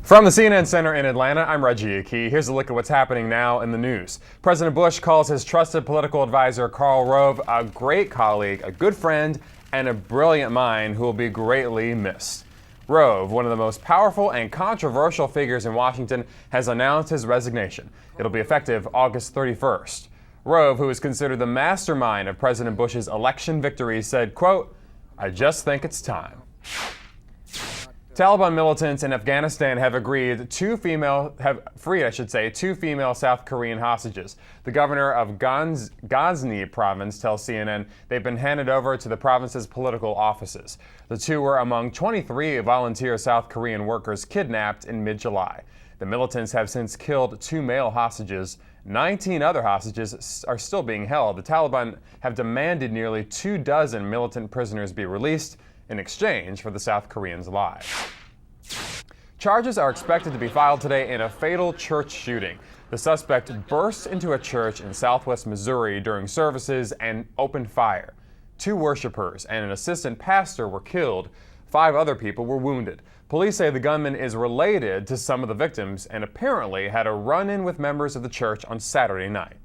From the CNN Center in Atlanta, I'm Reggie Akey. Here's a look at what's happening now in the news. President Bush calls his trusted political advisor Karl Rove a great colleague, a good friend, and a brilliant mind who will be greatly missed. Rove, one of the most powerful and controversial figures in Washington, has announced his resignation. It'll be effective August 31st. Rove, who is considered the mastermind of President Bush's election victories, said, quote, "I just think it's time." Taliban militants in Afghanistan have freed two female South Korean hostages. The governor of Ghazni province tells CNN they've been handed over to the province's political offices. The two were among 23 volunteer South Korean workers kidnapped in mid-July. The militants have since killed two male hostages. 19 other hostages are still being held. The Taliban have demanded nearly 24 militant prisoners be released in exchange for the South Koreans' lives. Charges are expected to be filed today in a fatal church shooting. The suspect burst into a church in southwest Missouri during services and opened fire. 2 worshipers and an assistant pastor were killed. 5 other people were wounded. Police say the gunman is related to some of the victims and apparently had a run-in with members of the church on Saturday night.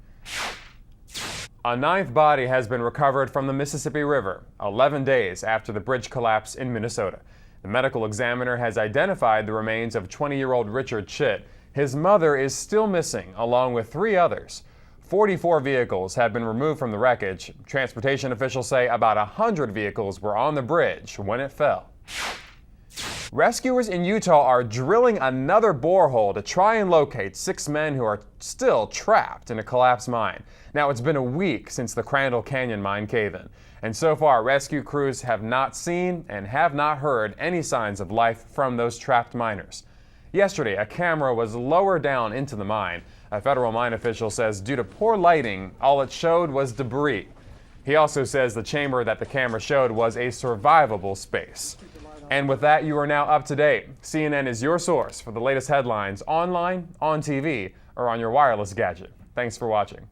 A 9th body has been recovered from the Mississippi River, 11 days after the bridge collapse in Minnesota. The medical examiner has identified the remains of 20-year-old Richard Chitt. His mother is still missing, along with 3 others. 44 vehicles have been removed from the wreckage. Transportation officials say about 100 vehicles were on the bridge when it fell. Rescuers in Utah are drilling another borehole to try and locate 6 men who are still trapped in a collapsed mine. Now, it's been a week since the Crandall Canyon mine cave-in, and so far rescue crews have not seen and have not heard any signs of life from those trapped miners. Yesterday, a camera was lowered down into the mine. A federal mine official says due to poor lighting, all it showed was debris. He also says the chamber that the camera showed was a survivable space. And with that, you are now up to date. CNN is your source for the latest headlines online, on TV, or on your wireless gadget. Thanks for watching.